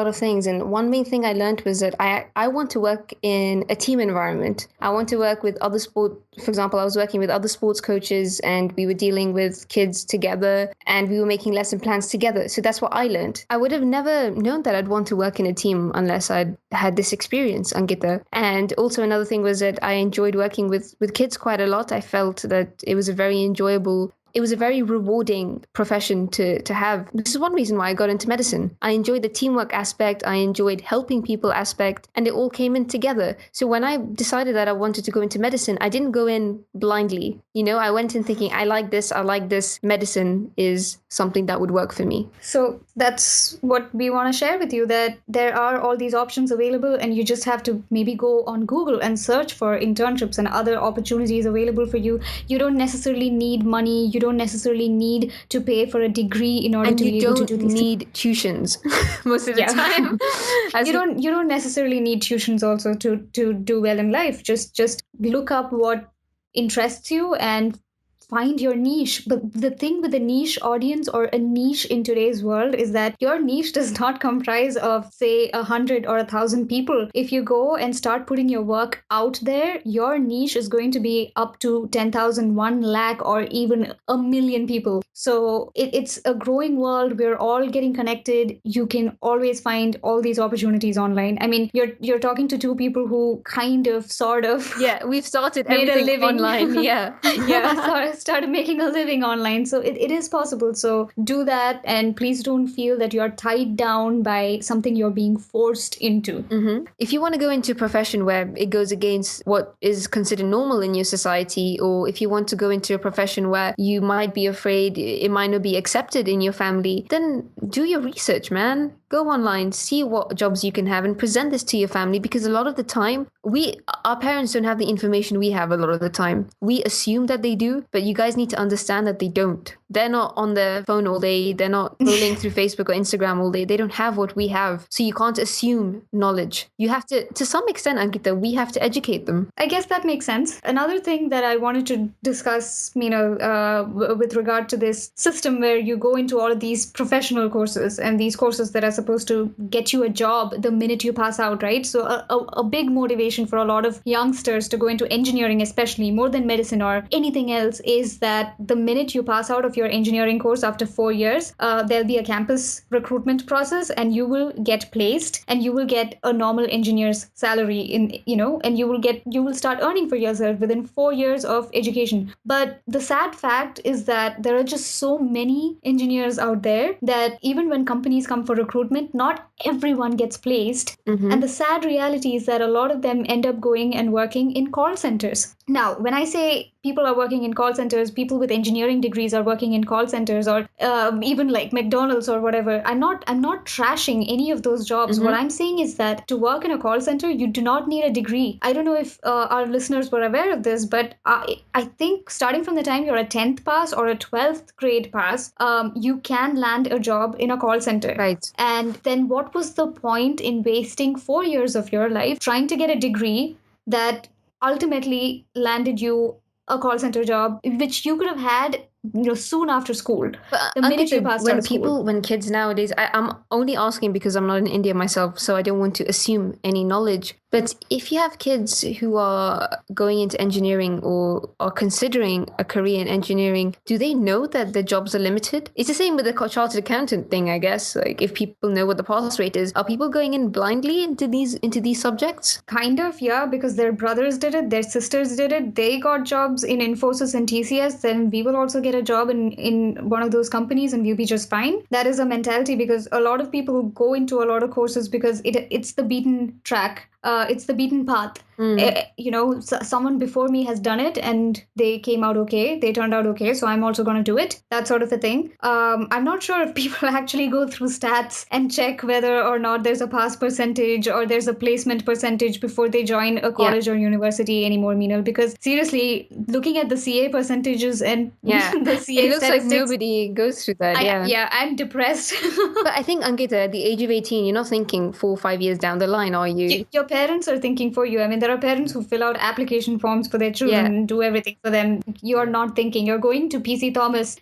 of things, and one main thing I learned was that I want to work in a team environment. I want to work with other for example, I was working with other sports coaches, and we were dealing with kids together, and we were making lesson plans together. So that's what I learned. I would have never known that I'd want to work in a team unless I'd had this experience, Ankita. And also another thing was that I enjoyed working with kids quite a lot. I felt that it was a very rewarding profession to have. This is one reason why I got into medicine. I enjoyed the teamwork aspect, I enjoyed helping people aspect, and it all came in together. So when I decided that I wanted to go into medicine, I didn't go in blindly. I went in thinking, I like this, medicine is something that would work for me. So that's what we want to share with you, that there are all these options available, and you just have to maybe go on Google and search for internships and other opportunities available for you. You don't necessarily need money. You don't necessarily need to pay for a degree in order to be able to do these things. You don't need tuitions most of the time. You don't necessarily need tuitions also to do well in life. Just look up what interests you and find your niche. But the thing with a niche audience or a niche in today's world is that your niche does not comprise of, say, 100 or 1,000 people. If you go and start putting your work out there, your niche is going to be up to 10,000, 1 lakh, or even 1 million people. So it's a growing world. We're all getting connected. You can always find all these opportunities online. I mean, you're talking to two people who kind of, sort of, we've started made everything a living online. Started making a living online. So it is possible. So do that, and please don't feel that you're tied down by something you're being forced into. Mm-hmm. If you want to go into a profession where it goes against what is considered normal in your society, or if you want to go into a profession where you might be afraid it might not be accepted in your family, then do your research, man. Go online, see what jobs you can have, and present this to your family, because a lot of the time, our parents don't have the information we have a lot of the time. We assume that they do, but you guys need to understand that they don't. They're not on their phone all day. They're not scrolling through Facebook or Instagram all day. They don't have what we have. So you can't assume knowledge. You have to some extent, Ankita, we have to educate them. I guess that makes sense. Another thing that I wanted to discuss, with regard to this system where you go into all of these professional courses and these courses that are supposed to get you a job the minute you pass out, right? So a big motivation for a lot of youngsters to go into engineering, especially more than medicine or anything else, is that the minute you pass out of your engineering course after 4 years, there'll be a campus recruitment process, and you will get placed, and you will get a normal engineer's salary and you will start earning for yourself within 4 years of education. But the sad fact is that there are just so many engineers out there that even when companies come for recruitment, not everyone gets placed. Mm-hmm. And the sad reality is that a lot of them end up going and working in call centers. Now, when I say people are working in call centers, people with engineering degrees are working in call centers, or even like McDonald's or whatever, I'm not trashing any of those jobs. Mm-hmm. What I'm saying is that to work in a call center, you do not need a degree. I don't know if our listeners were aware of this, but I think starting from the time you're a 10th pass or a 12th grade pass, you can land a job in a call center. Right. And then what was the point in wasting 4 years of your life trying to get a degree that ultimately landed you a call center job, which you could have had soon after school, the minute you passed out of school? When kids nowadays, I'm only asking because I'm not in India myself, so I don't want to assume any knowledge. But if you have kids who are going into engineering or are considering a career in engineering, do they know that the jobs are limited? It's the same with the chartered accountant thing, I guess. Like, if people know what the pass rate is, are people going in blindly into these subjects? Kind of, yeah, because their brothers did it, their sisters did it. They got jobs in Infosys and TCS. Then we will also get a job in one of those companies, and we'll be just fine. That is a mentality, because a lot of people go into a lot of courses because it's the beaten track. It's the beaten path. Someone before me has done it and they came out okay. They turned out okay. So I'm also going to do it. That sort of a thing. I'm not sure if people actually go through stats and check whether or not there's a pass percentage or there's a placement percentage before they join a college or university anymore, Meenal. Because seriously, looking at the CA percentages and the CA it looks like nobody goes through that. I'm depressed. But I think, Ankita, at the age of 18, you're not thinking 4 or 5 years down the line, are you? Your parents are thinking for you. I mean, there are parents who fill out application forms for their children and do everything for them. You're not thinking. You're going to PC Thomas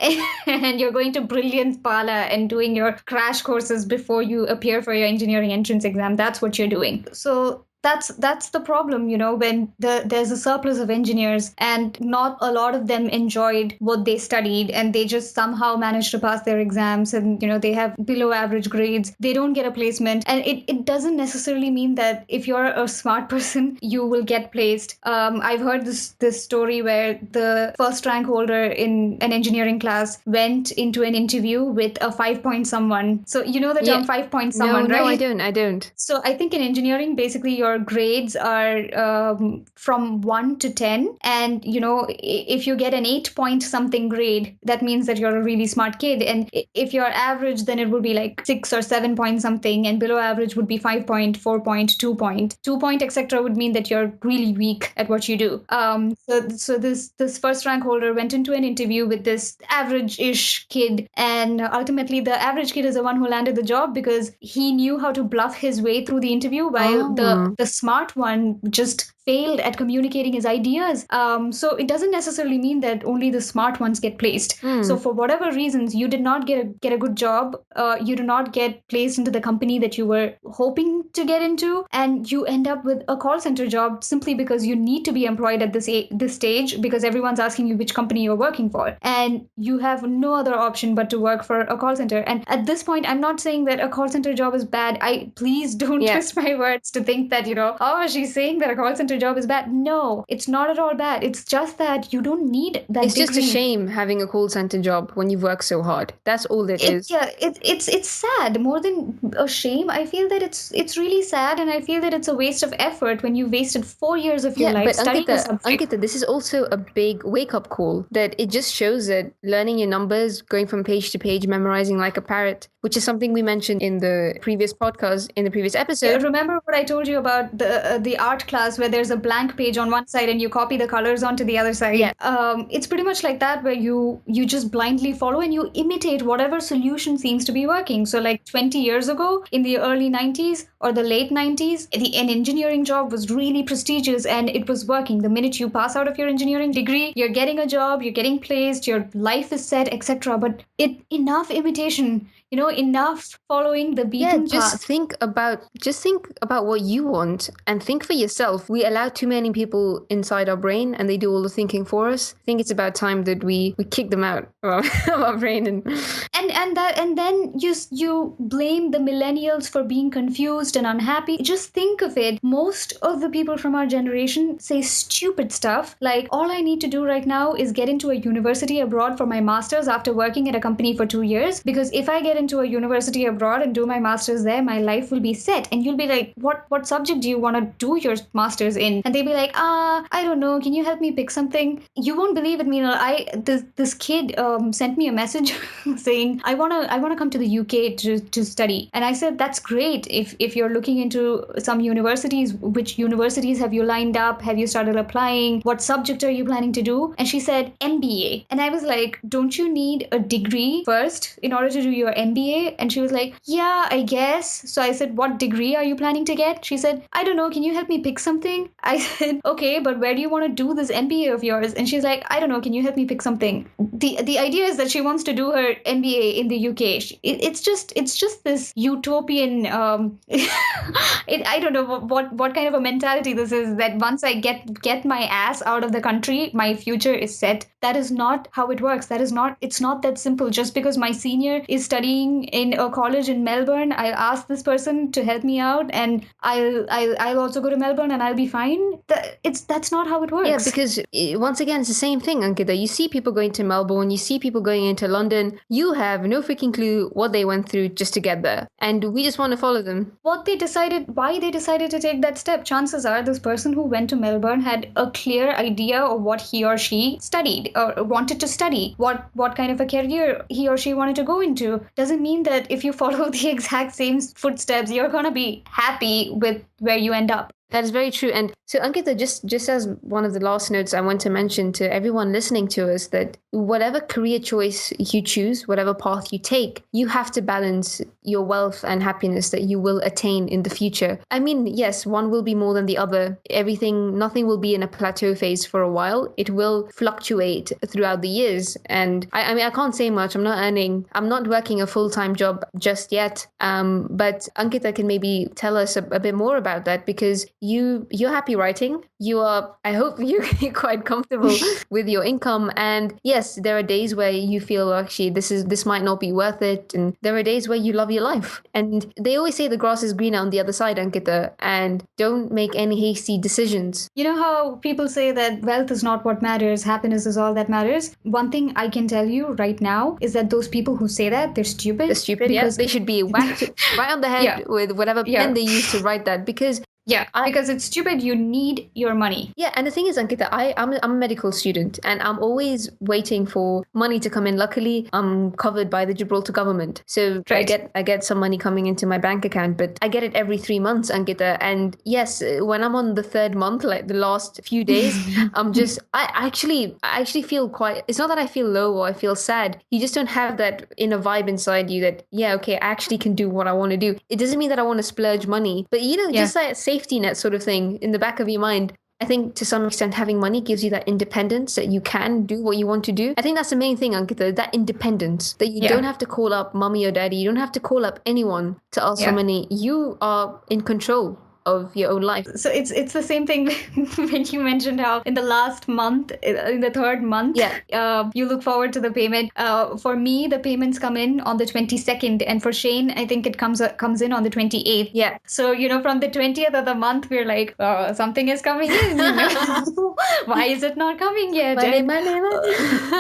and you're going to Brilliant Pala and doing your crash courses before you appear for your engineering entrance exam. That's what you're doing. So that's the problem, when there's a surplus of engineers and not a lot of them enjoyed what they studied and they just somehow managed to pass their exams and they have below average grades. They don't get a placement, and it doesn't necessarily mean that if you're a smart person you will get placed. I've heard this story where the first rank holder in an engineering class went into an interview with a 5-point someone. So you know the term 5-point someone, right? No, I don't. So I think in engineering, basically your grades are from 1 to 10. And, if you get an 8-point something grade, that means that you're a really smart kid. And if you're average, then it would be like 6 or 7 point something. And below average would be 5 point, 4 point, 2 point. 2 point, etc. would mean that you're really weak at what you do. So this first rank holder went into an interview with this average-ish kid. And ultimately, the average kid is the one who landed the job because he knew how to bluff his way through the interview, while the smart one just failed at communicating his ideas. So it doesn't necessarily mean that only the smart ones get placed. So for whatever reasons, you did not get a good job. You do not get placed into the company that you were hoping to get into, and you end up with a call center job simply because you need to be employed at this stage because everyone's asking you which company you're working for, and you have no other option but to work for a call center. And at this point, I'm not saying that a call center job is bad. Please don't twist my words to think that she's saying that a call center job is bad. No, it's not at all bad. It's just that you don't need that It's degree. just a shame having a call center job when you've worked so hard. That's all it is. Yeah, it's sad. More than a shame, I feel that it's really sad, and I feel that it's a waste of effort when you wasted 4 years of your life but studying something. Ankita, this is also a big wake-up call, that it just shows that learning your numbers, going from page to page, memorizing like a parrot, which is something we mentioned in the previous podcast, in the previous episode. Remember what I told you about the art class where there's a blank page on one side and you copy the colors onto the other side? Yeah. It's pretty much like that, where you just blindly follow and you imitate whatever solution seems to be working. So like 20 years ago, in the early 90s or the late 90s, an engineering job was really prestigious and it was working. The minute you pass out of your engineering degree, you're getting a job, you're getting placed, your life is set, etc. But enough imitation, enough following the beaten path. Just think about what you want and think for yourself. We allow too many people inside our brain and they do all the thinking for us. I think it's about time that we kick them out of our brain. And then you blame the millennials for being confused and unhappy. Just think of it. Most of the people from our generation say stupid stuff like, all I need to do right now is get into a university abroad for my master's after working at a company for 2 years, because if I get into a university abroad and do my master's there, my life will be set. And you'll be like, what subject do you want to do your master's in? And they'll be like, I don't know, can you help me pick something? You won't believe it, Meenal. This kid sent me a message saying, I wanna come to the UK to study. And I said, that's great. If you're looking into some universities, which universities have you lined up? Have you started applying? What subject are you planning to do? And she said, MBA. And I was like, don't you need a degree first in order to do your MBA? And she was like, yeah, I guess. So I said, what degree are you planning to get? She said, I don't know, can you help me pick something? I said, okay, but where do you want to do this MBA of yours? And she's like, I don't know, can you help me pick something? The idea is that she wants to do her MBA in the UK. It's just this utopian I don't know what kind of a mentality this is, that once I get my ass out of the country, my future is set. That is not how it works. It's not that simple. Just because my senior is studying in a college in Melbourne, I'll ask this person to help me out, and I'll also go to Melbourne and I'll be fine. That's not how it works. Yeah, because once again, it's the same thing, Ankita. You see people going to Melbourne, you see people going into London. You have no freaking clue what they went through just to get there, and we just want to follow them. Why they decided to take that step. Chances are this person who went to Melbourne had a clear idea of what he or she studied or wanted to study, what kind of a career he or she wanted to go into. Doesn't mean that if you follow the exact same footsteps, you're going to be happy with where you end up. That is very true. And so, Ankita, just as one of the last notes, I want to mention to everyone listening to us that whatever career choice you choose, whatever path you take, you have to balance your wealth and happiness that you will attain in the future. I mean, yes, one will be more than the other. Nothing will be in a plateau phase for a while. It will fluctuate throughout the years. And I mean, I can't say much. I'm not working a full-time job just yet. But Ankita can maybe tell us a bit more about that, because you're happy writing. I hope you're quite comfortable with your income. And yes, there are days where you feel actually this might not be worth it. And there are days where you love your life. And they always say the grass is greener on the other side, Ankita, and don't make any hasty decisions. You know how people say that wealth is not what matters, happiness is all that matters? One thing I can tell you right now is that those people who say that, they're stupid. They're stupid, because they should be whacked right on the head with whatever pen they use to write that, because because it's stupid. You need your money. Yeah, and the thing is, Ankita, I'm a medical student, and I'm always waiting for money to come in. Luckily, I'm covered by the Gibraltar government, so I get some money coming into my bank account, but I get it every 3 months, Ankita. And yes, when I'm on the third month, like the last few days, I actually feel quite. It's not that I feel low or I feel sad. You just don't have that inner vibe inside you that I actually can do what I want to do. It doesn't mean that I want to splurge money, but just that safety net sort of thing in the back of your mind. I think to some extent having money gives you that independence that you can do what you want to do. I think that's the main thing, Ankita, that independence, that you don't have to call up mommy or daddy. You don't have to call up anyone to ask for money. You are in control of your own life. So it's the same thing when you mentioned how in the last month, in the third month, you look forward to the payment. For me, the payments come in on the 22nd, and for Shane, I think it comes in on the 28th. Yeah. So from the 20th of the month, we're like, something is coming in. Why is it not coming yet? Money.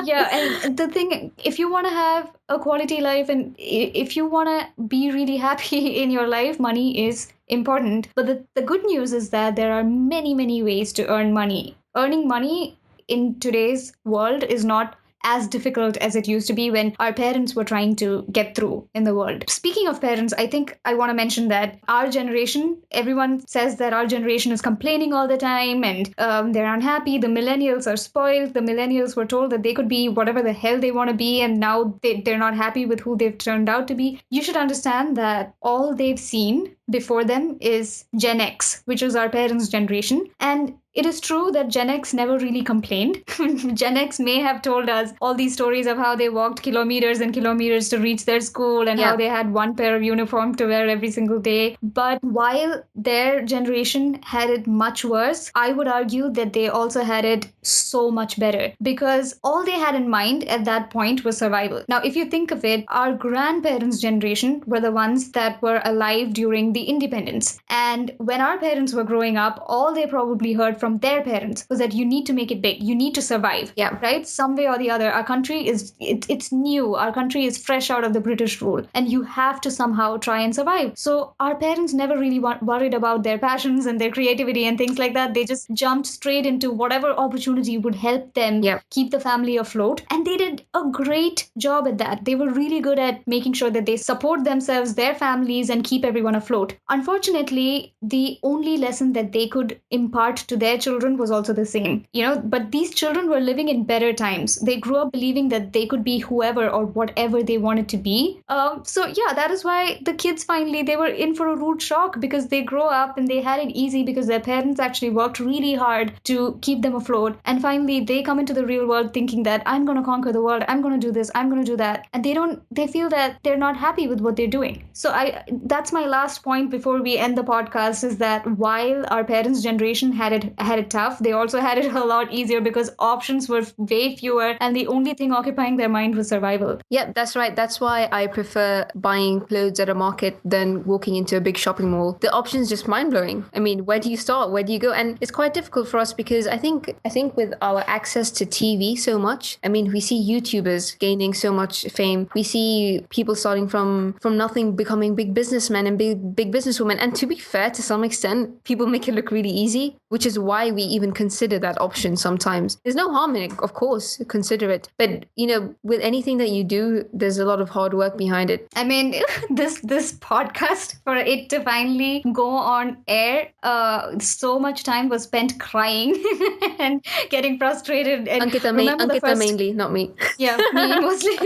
Yeah, and the thing, if you want to have a quality life and if you want to be really happy in your life, money is important. But the good news is that there are many, many ways to earn money. Earning money in today's world is not as difficult as it used to be when our parents were trying to get through in the world. Speaking of parents, I think I want to mention that our generation, everyone says that our generation is complaining all the time and they're unhappy. The millennials are spoiled. The millennials were told that they could be whatever the hell they want to be, and now they're not happy with who they've turned out to be. You should understand that all they've seen before them is Gen X, which is our parents' generation. And it is true that Gen X never really complained. Gen X may have told us all these stories of how they walked kilometers and kilometers to reach their school and how they had one pair of uniform to wear every single day. But while their generation had it much worse, I would argue that they also had it so much better, because all they had in mind at that point was survival. Now, if you think of it, our grandparents' generation were the ones that were alive during the independence. And when our parents were growing up, all they probably heard from their parents was that you need to make it big, you need to survive, right? Some way or the other, our country it's new, our country is fresh out of the British rule, and you have to somehow try and survive. So our parents never really worried about their passions and their creativity and things like that. They just jumped straight into whatever opportunity would help them keep the family afloat, and they did a great job at that. They were really good at making sure that they support themselves, their families, and keep everyone afloat. Unfortunately, the only lesson that they could impart to their children was also the same, but these children were living in better times. They grew up believing that they could be whoever or whatever they wanted to be. That is why the kids finally, they were in for a rude shock, because they grow up and they had it easy because their parents actually worked really hard to keep them afloat. And finally, they come into the real world thinking that I'm going to conquer the world, I'm going to do this, I'm going to do that. And they feel that they're not happy with what they're doing. So that's my last point before we end the podcast, is that while our parents' generation had it tough, they also had it a lot easier because options were way fewer and the only thing occupying their mind was survival. Yeah, that's right. That's why I prefer buying clothes at a market than walking into a big shopping mall. The options just mind-blowing. I mean, where do you start? Where do you go? And it's quite difficult for us because I think with our access to TV so much, I mean, we see YouTubers gaining so much fame. We see people starting from nothing becoming big businessmen and big big businesswoman. And to be fair, to some extent, people make it look really easy, which is why we even consider that option sometimes. There's no harm in it, of course, consider it. But, with anything that you do, there's a lot of hard work behind it. I mean, this podcast, for it to finally go on air, so much time was spent crying and getting frustrated. And Ankita mainly, not me. Yeah, me mostly.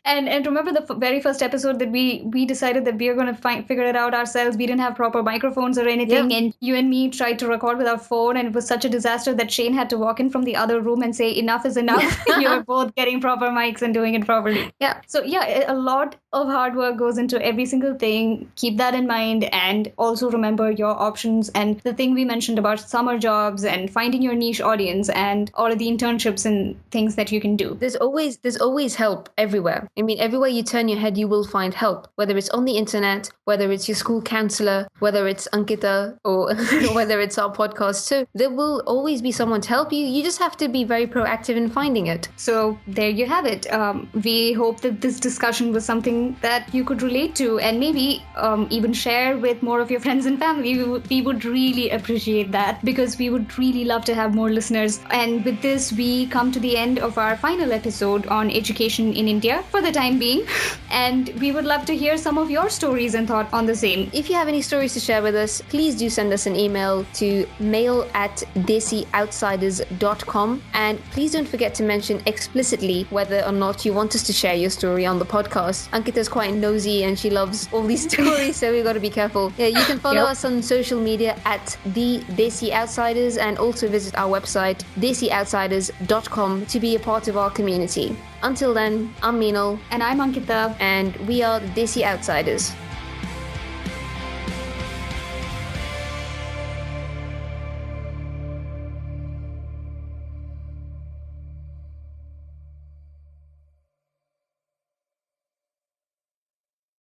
and remember the very first episode that we decided that we are going to figure it out ourselves. We didn't have proper microphones or anything, and you and me tried to record with our phone, and it was such a disaster that Shane had to walk in from the other room and say, enough is enough. You are both getting proper mics and doing it properly. Yeah. So yeah, a lot of hard work goes into every single thing. Keep that in mind, and also remember your options and the thing we mentioned about summer jobs and finding your niche audience and all of the internships and things that you can do. There's always help everywhere. I mean, everywhere you turn your head, you will find help, whether it's on the internet, whether it's your school counselor, whether it's Ankita, or whether it's our podcast. So there will always be someone to help you. You just have to be very proactive in finding it. So there you have it. We hope that this discussion was something that you could relate to, and maybe even share with more of your friends and family. We would really appreciate that, because we would really love to have more listeners. And with this, we come to the end of our final episode on education in India for the time being. And we would love to hear some of your stories and thought on the same. If you have any stories to share with us, please do send us an email to mail@desioutsiders.com. And please don't forget to mention explicitly whether or not you want us to share your story on the podcast. Ankita's quite nosy and she loves all these stories, so we've got to be careful. Yeah, you can follow us on social media at the Desi Outsiders, and also visit our website desioutsiders.com to be a part of our community. Until then, I'm Meenal. And I'm Ankita. And we are the Desi Outsiders.